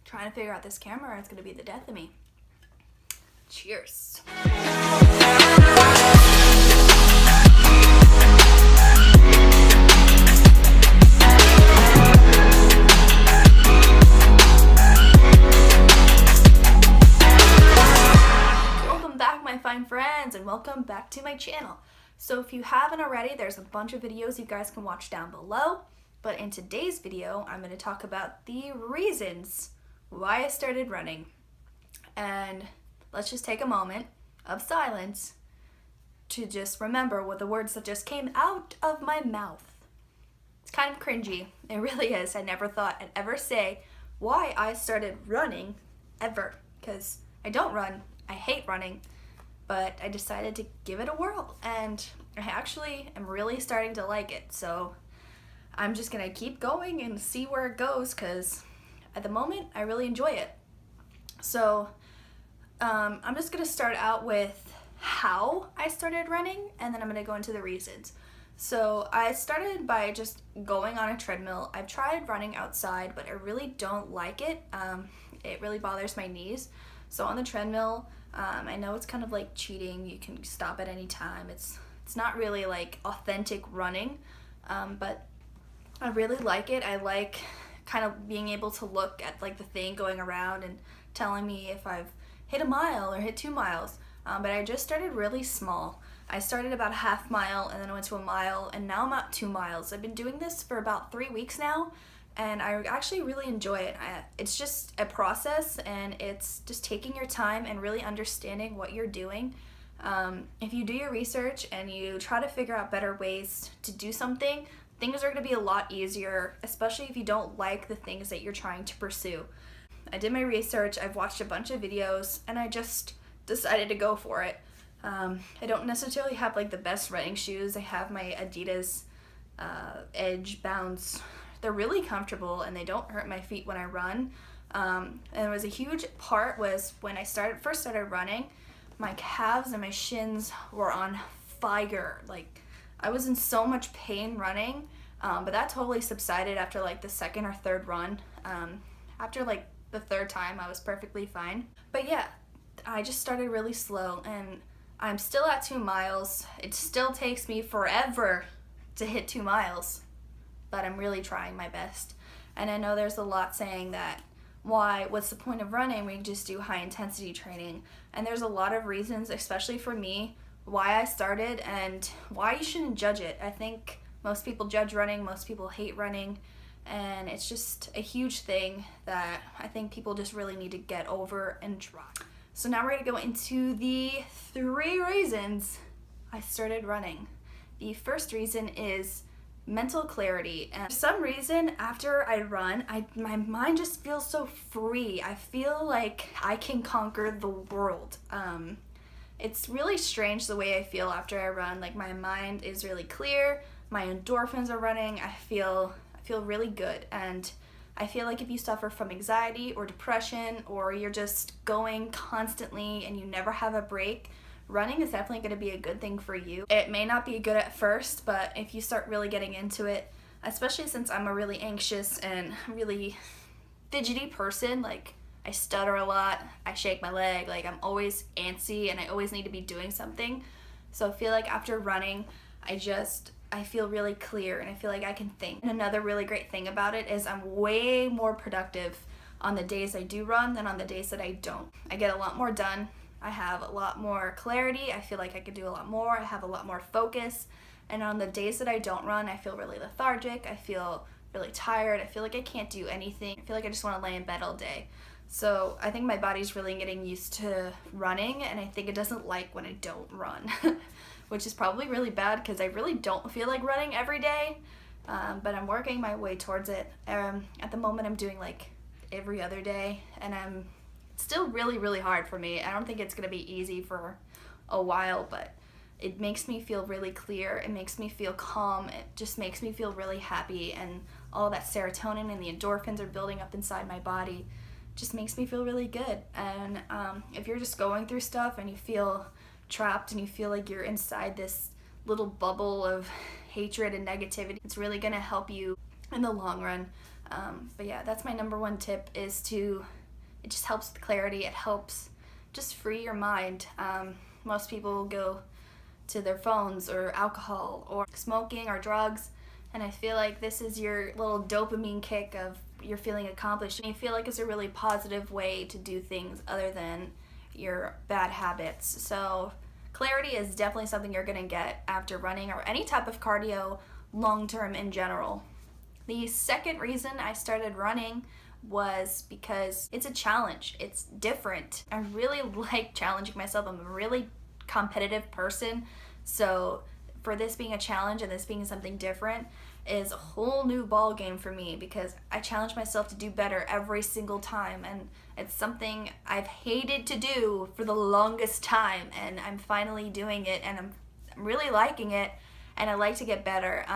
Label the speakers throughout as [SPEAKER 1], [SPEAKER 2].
[SPEAKER 1] Trying to figure out this camera is going to be the death of me. Cheers. Welcome back, my fine friends, and welcome back to my channel. So if you haven't already, there's a bunch of videos you guys can watch down below. But in today's video, I'm going to talk about the reasons why I started running. And let's just take a moment of silence to just remember what the words that just came out of my mouth. It's kind of cringy. It really is. I never thought I'd ever say why I started running ever, because I don't run. I hate running, but I decided to give it a whirl, and I actually am really starting to like it. So I'm just gonna keep going and see where it goes, because at the moment I really enjoy it. So I'm just gonna start out with how I started running, and then I'm gonna go into the reasons. So I started by just going on a treadmill. I've tried running outside, but I really don't like it. It really bothers my knees. So on the treadmill, I know it's kind of like cheating. You can stop at any time. It's not really like authentic running, but I really like it. I like kind of being able to look at like the thing going around and telling me if I've hit a mile or hit 2 miles. But I just started really small. I started about a half mile, and then I went to a mile, and now I'm at 2 miles. I've been doing this for about 3 weeks now, and I actually really enjoy it. It's just a process, and it's just taking your time and really understanding what you're doing. If you do your research and you try to figure out better ways to do something, things are going to be a lot easier, especially if you don't like the things that you're trying to pursue. I did my research, I've watched a bunch of videos, and I just decided to go for it. I don't necessarily have like the best running shoes. I have my Adidas Edge Bounce. They're really comfortable and they don't hurt my feet when I run. And it was a huge part was when I first started running, my calves and my shins were on fire. Like, I was in so much pain running, but that totally subsided after like the second or third run. After like the third time, I was perfectly fine. But yeah, I just started really slow, and I'm still at 2 miles. It still takes me forever to hit 2 miles, but I'm really trying my best. And I know there's a lot saying that, what's the point of running? We just do high intensity training. And there's a lot of reasons, especially for me, why I started and why you shouldn't judge it. I think most people judge running, most people hate running, and it's just a huge thing that I think people just really need to get over and try. So now we're going to go into the 3 reasons I started running. The first reason is mental clarity. And for some reason, after I run, my mind just feels so free. I feel like I can conquer the world. It's really strange the way I feel after I run. Like, my mind is really clear, my endorphins are running, I feel really good. And I feel like if you suffer from anxiety or depression, or you're just going constantly and you never have a break, running is definitely going to be a good thing for you. It may not be good at first, but if you start really getting into it, especially since I'm a really anxious and really fidgety person, like I stutter a lot, I shake my leg, like I'm always antsy and I always need to be doing something. So I feel like after running, I feel really clear and I feel like I can think. And another really great thing about it is I'm way more productive on the days I do run than on the days that I don't. I get a lot more done. I have a lot more clarity. I feel like I could do a lot more. I have a lot more focus. And on the days that I don't run, I feel really lethargic. I feel really tired. I feel like I can't do anything. I feel like I just want to lay in bed all day. So I think my body's really getting used to running, and I think it doesn't like when I don't run, which is probably really bad because I really don't feel like running every day, but I'm working my way towards it. At the moment, I'm doing like every other day, and it's still really, really hard for me. I don't think it's going to be easy for a while, but it makes me feel really clear. It makes me feel calm. It just makes me feel really happy, and all that serotonin and the endorphins are building up inside my body. Just makes me feel really good. And if you're just going through stuff and you feel trapped and you feel like you're inside this little bubble of hatred and negativity, it's really gonna help you in the long run. But yeah, that's my number one tip, is to it just helps with clarity. It helps just free your mind. Most people go to their phones or alcohol or smoking or drugs, and I feel like this is your little dopamine kick of you're feeling accomplished, and you feel like it's a really positive way to do things other than your bad habits. So clarity is definitely something you're going to get after running or any type of cardio long term in general. The second reason I started running was because it's a challenge. It's different. I really like challenging myself. I'm a really competitive person, so for this being a challenge and this being something different is a whole new ball game for me, because I challenge myself to do better every single time, and it's something I've hated to do for the longest time, and I'm finally doing it, and I'm really liking it, and I like to get better.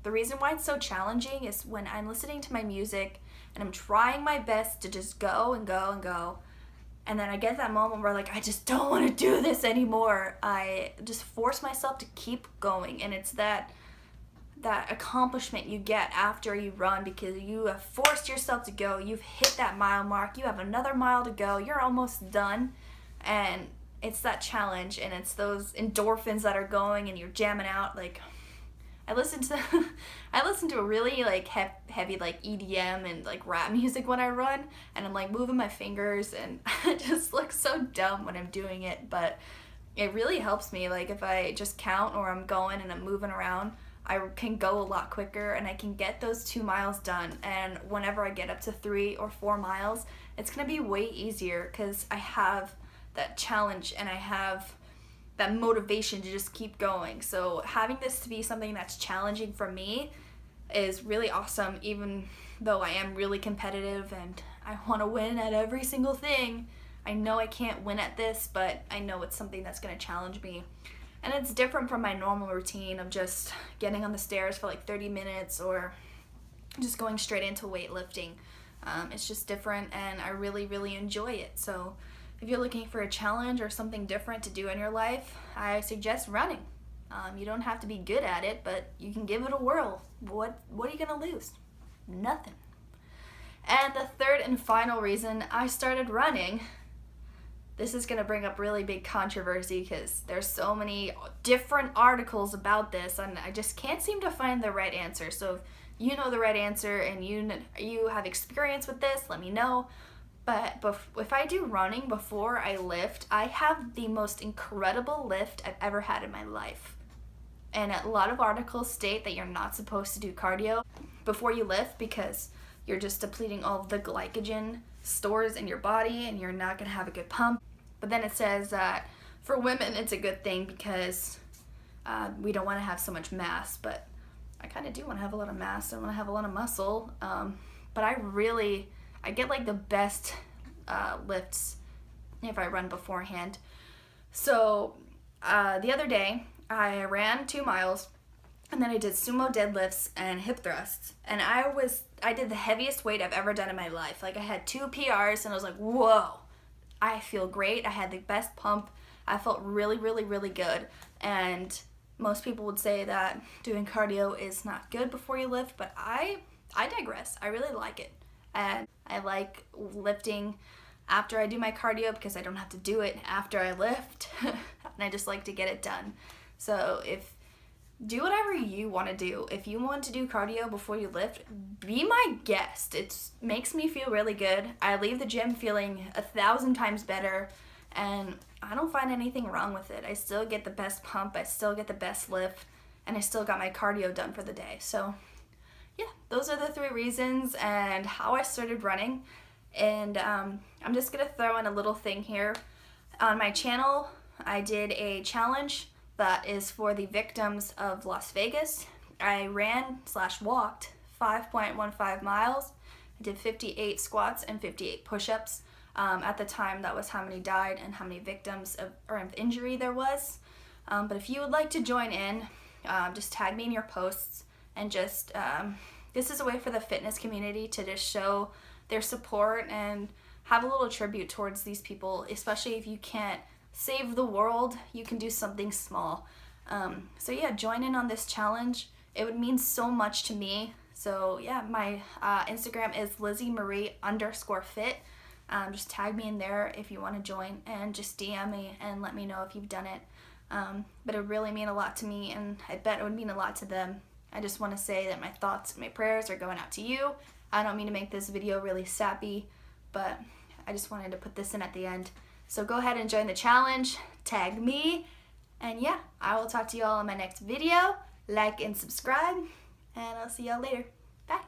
[SPEAKER 1] The reason why it's so challenging is when I'm listening to my music and I'm trying my best to just go and go and go, and then I get that moment where like I just don't want to do this anymore. I just force myself to keep going, and it's that accomplishment you get after you run, because you have forced yourself to go. You've hit that mile mark. You have another mile to go. You're almost done, and it's that challenge, and it's those endorphins that are going, and you're jamming out. Like I listen to a really like heavy like EDM and like rap music when I run, and I'm like moving my fingers, and I just look so dumb when I'm doing it, but it really helps me. Like if I just count or I'm going and I'm moving around, I can go a lot quicker, and I can get those 2 miles done. And whenever I get up to 3 or 4 miles, it's gonna be way easier because I have that challenge and I have that motivation to just keep going. So having this to be something that's challenging for me is really awesome, even though I am really competitive and I want to win at every single thing. I know I can't win at this, but I know it's something that's going to challenge me. And it's different from my normal routine of just getting on the stairs for like 30 minutes or just going straight into weightlifting. It's just different, and I really, really enjoy it. So if you're looking for a challenge or something different to do in your life, I suggest running. You don't have to be good at it, but you can give it a whirl. What are you gonna lose? Nothing. And the third and final reason I started running, this is gonna bring up really big controversy because there's so many different articles about this, and I just can't seem to find the right answer. So if you know the right answer and you have experience with this, let me know. But if I do running before I lift, I have the most incredible lift I've ever had in my life. And a lot of articles state that you're not supposed to do cardio before you lift because you're just depleting all of the glycogen stores in your body and you're not going to have a good pump. But then it says that for women it's a good thing because we don't want to have so much mass. But I kind of do want to have a lot of mass. I want to have a lot of muscle. But I get like the best lifts if I run beforehand. So the other day I ran 2 miles, and then I did sumo deadlifts and hip thrusts, and I did the heaviest weight I've ever done in my life. Like I had 2 PRs, and I was like, whoa, I feel great. I had the best pump. I felt really, really, really good. And most people would say that doing cardio is not good before you lift, but I digress. I really like it. And I like lifting after I do my cardio because I don't have to do it after I lift. And I just like to get it done. So do whatever you want to do. If you want to do cardio before you lift, be my guest. It makes me feel really good. I leave the gym feeling 1,000 times better, and I don't find anything wrong with it. I still get the best pump, I still get the best lift, and I still got my cardio done for the day. So yeah, those are the 3 reasons and how I started running. And I'm just gonna throw in a little thing here. On my channel, I did a challenge that is for the victims of Las Vegas. I ran/walked 5.15 miles. I did 58 squats and 58 push-ups. At the time, that was how many died and how many victims of injury there was. But if you would like to join in, just tag me in your posts, and just this is a way for the fitness community to just show their support and have a little tribute towards these people, especially if you can't save the world, you can do something small. So yeah, join in on this challenge. It would mean so much to me. So yeah, my Instagram is LizzieMarie_fit. Just tag me in there if you want to join, and just DM me and let me know if you've done it. But it would really mean a lot to me, and I bet it would mean a lot to them. I just want to say that my thoughts and my prayers are going out to you. I don't mean to make this video really sappy, but I just wanted to put this in at the end. So go ahead and join the challenge, tag me, and yeah, I will talk to you all in my next video. Like and subscribe, and I'll see y'all later. Bye.